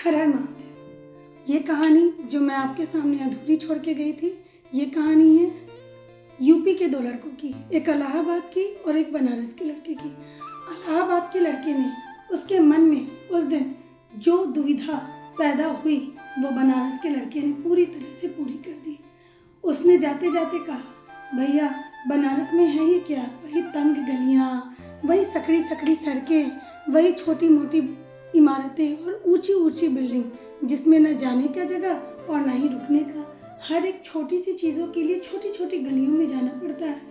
हर हर महादेव। ये कहानी जो मैं आपके सामने अधूरी छोड़ के गई थी, ये कहानी है यूपी के दो लड़कों की, एक इलाहाबाद की और एक बनारस के लड़के की। इलाहाबाद के लड़के ने, उसके मन में उस दिन जो दुविधा पैदा हुई वो बनारस के लड़के ने पूरी तरह से पूरी कर दी। उसने जाते जाते कहा, भैया बनारस में है ही क्या, वही तंग गलियाँ, वही सकड़ी सकड़ी सड़कें, वही छोटी मोटी इमारतें और ऊंची ऊंची बिल्डिंग जिसमें न जाने का जगह और न ही रुकने का। हर एक छोटी सी चीज़ों के लिए छोटी छोटी गलियों में जाना पड़ता है।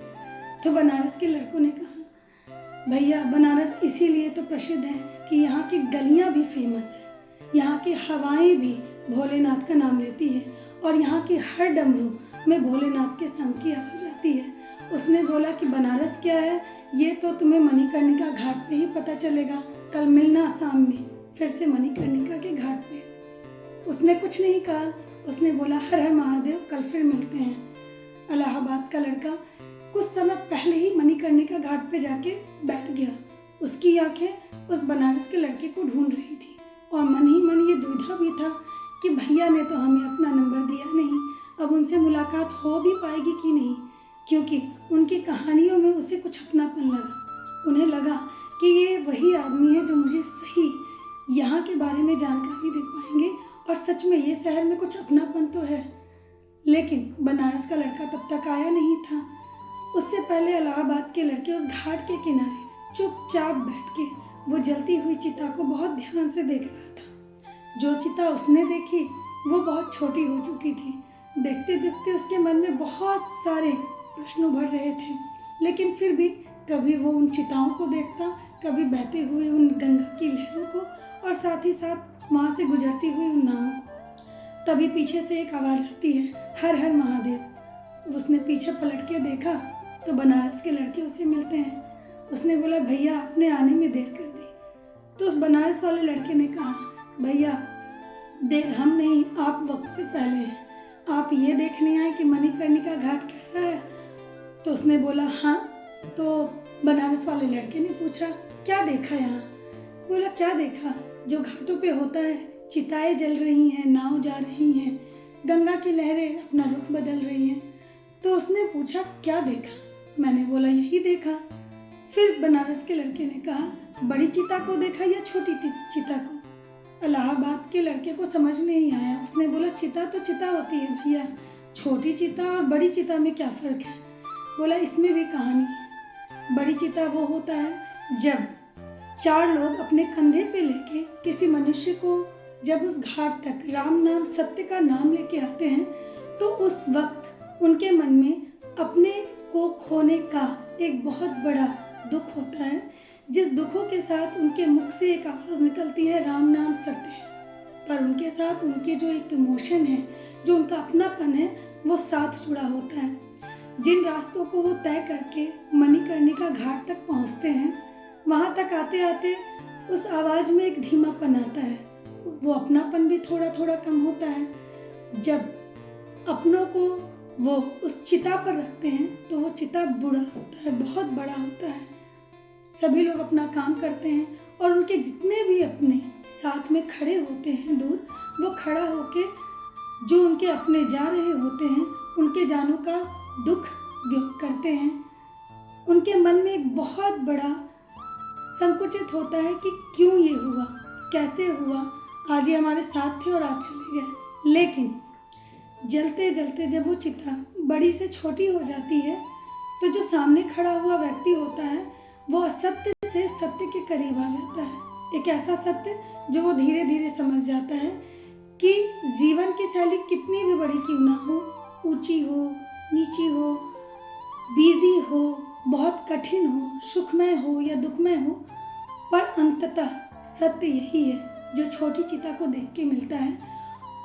तो बनारस के लड़कों ने कहा, भैया बनारस इसीलिए तो प्रसिद्ध है कि यहाँ की गलियाँ भी फेमस है, यहाँ की हवाएं भी भोलेनाथ का नाम लेती है और यहाँ की हर डमरू में भोलेनाथ के संग की आवाज आती है। उसने बोला कि बनारस क्या है ये तो तुम्हें मणिकर्णिका घाट पे ही पता चलेगा, कल मिलना शाम में फिर से मणिकर्णिका के घाट पे। उसने कुछ नहीं कहा, उसने बोला हर हर महादेव, कल फिर मिलते हैं। इलाहाबाद का लड़का कुछ समय पहले ही मणिकर्णिका घाट पे जाके बैठ गया। उसकी आंखें उस बनारस के लड़के को ढूंढ रही थी और मन ही मन ये दुविधा भी था कि भैया ने तो हमें अपना नंबर दिया नहीं, अब उनसे मुलाकात हो भी पाएगी कि नहीं, क्योंकि उनकी कहानियों में उसे कुछ अपनापन लगा। उन्हें लगा कि ये वही आदमी है जो मुझे सही यहाँ के बारे में जानकारी दे पाएंगे और सच में ये शहर में कुछ अपनापन तो है। लेकिन बनारस का लड़का तब तक आया नहीं था। उससे पहले इलाहाबाद के लड़के उस घाट के किनारे चुपचाप बैठ के वो जलती हुई चिता को बहुत ध्यान से देख रहा था। जो चिता उसने देखी वो बहुत छोटी हो चुकी थी। देखते देखते उसके मन में बहुत सारे प्रश्न उभर रहे थे, लेकिन फिर भी कभी वो उन चिताओं को देखता, कभी बहते हुए उन गंगा की लहरों को और साथ ही साथ वहाँ से गुजरती हुई उन नावों को। तभी पीछे से एक आवाज़ आती है, हर हर महादेव। उसने पीछे पलट के देखा तो बनारस के लड़के उसे मिलते हैं। उसने बोला, भैया आपने आने में देर कर दी। तो उस बनारस वाले लड़के ने कहा, भैया देर हम नहीं, आप वक्त से पहले हैं। आप ये देखने आए कि मणिकर्णिका घाट कैसा है? तो उसने बोला हाँ। तो बनारस वाले लड़के ने पूछा, क्या देखा यहाँ? बोला, क्या देखा, जो घाटों पे होता है, चिताएं जल रही हैं, नाव जा रही हैं, गंगा की लहरें अपना रुख बदल रही हैं। तो उसने पूछा, क्या देखा? मैंने बोला, यही देखा। फिर बनारस के लड़के ने कहा, बड़ी चिता को देखा या छोटी चिता को? इलाहाबाद के लड़के को समझ नहीं आया। उसने बोला, चिता तो चिता होती है भैया, छोटी चिता और बड़ी चिता में क्या फ़र्क है? बोला, इसमें भी कहानी है। बड़ी चिता वो होता है जब 4 लोग अपने कंधे पे लेके किसी मनुष्य को जब उस घाट तक राम नाम सत्य का नाम लेके आते हैं तो उस वक्त उनके मन में अपने को खोने का एक बहुत बड़ा दुख होता है, जिस दुखों के साथ उनके मुख से एक आवाज़ निकलती है, राम नाम सत्य है। पर उनके साथ उनके जो एक इमोशन है, जो उनका अपनापन है, वो साथ जुड़ा होता है। जिन रास्तों को वो तय करके मणिकर्णिका घाट तक पहुंचते हैं, वहां तक आते आते उस आवाज़ में एक धीमापन आता है, वो अपनापन भी थोड़ा थोड़ा कम होता है। जब अपनों को वो उस चिता पर रखते हैं तो वो चिता बड़ा होता है, बहुत बड़ा होता है। सभी लोग अपना काम करते हैं और उनके जितने भी अपने साथ में खड़े होते हैं दूर, वो खड़ा होके जो उनके अपने जा रहे होते हैं उनके जानों का दुख व्यक्त करते हैं। उनके मन में एक बहुत बड़ा संकुचित होता है कि क्यों ये हुआ, कैसे हुआ, आज ये हमारे साथ थे और आज चले गए। लेकिन जलते जलते जब वो चिता बड़ी से छोटी हो जाती है तो जो सामने खड़ा हुआ व्यक्ति होता है वो असत्य से सत्य के करीब आ जाता है। एक ऐसा सत्य जो वो धीरे धीरे समझ जाता है कि जीवन की शैली कितनी भी बड़ी क्यों ना हो, ऊंची हो, नीची हो, बिजी हो, बहुत कठिन हो, सुखमय हो या दुखमय हो, पर अंततः सत्य यही है जो छोटी चिता को देख के मिलता है।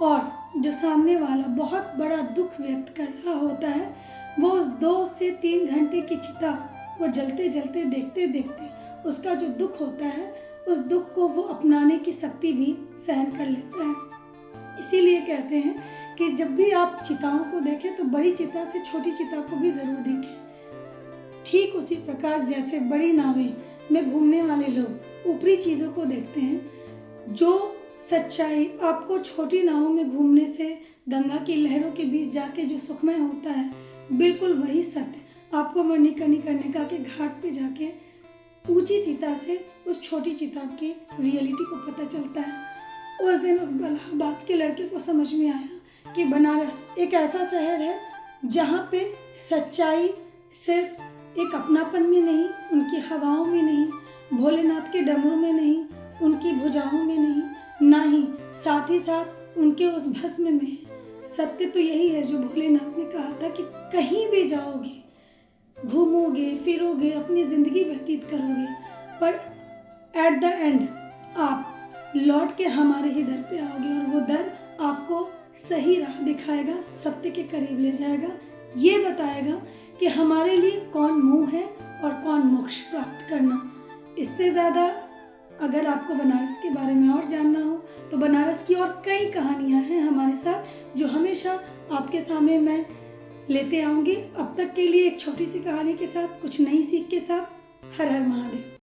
और जो सामने वाला बहुत बड़ा दुख व्यक्त कर रहा होता है वो उस 2 से 3 घंटे की चिता को जलते जलते देखते देखते उसका जो दुख होता है उस दुख को वो अपनाने की शक्ति भी सहन कर लेता है। इसीलिए कहते हैं कि जब भी आप चिताओं को देखें तो बड़ी चिता से छोटी चिता को भी ज़रूर देखें। ठीक उसी प्रकार जैसे बड़ी नावें में घूमने वाले लोग ऊपरी चीज़ों को देखते हैं, जो सच्चाई। आपको छोटी नावों में घूमने से गंगा की लहरों के बीच जाके जो सुखमय होता है, बिल्कुल वही सत्य आपको मणिकर्णिका का के घाट पे जाके ऊंची चिता से उस छोटी चिता की रियलिटी को पता चलता है। उस दिन उस इलाहाबाद के लड़के को समझ में आया कि बनारस एक ऐसा शहर है जहाँ पे सच्चाई सिर्फ एक अपनापन में नहीं, उनकी हवाओं में नहीं, भोलेनाथ के डमरू में नहीं, उनकी भुजाओं में नहीं, ना ही साथ उनके उस भस्म में है। सत्य तो यही है जो भोलेनाथ ने कहा था कि कहीं भी जाओगे, घूमोगे फिरोगे, अपनी ज़िंदगी व्यतीत करोगे, पर एट द एंड आप लौट के हमारे ही दर पे आओगे और वो दर आपको सही राह दिखाएगा, सत्य के करीब ले जाएगा, ये बताएगा कि हमारे लिए कौन मुँह है और कौन मोक्ष प्राप्त करना। इससे ज़्यादा अगर आपको बनारस के बारे में और जानना हो तो बनारस की और कई कहानियाँ हैं हमारे साथ जो हमेशा आपके सामने मैं लेते आऊँगी। अब तक के लिए एक छोटी सी कहानी के साथ, कुछ नई सीख के साथ। हर हर महादेव।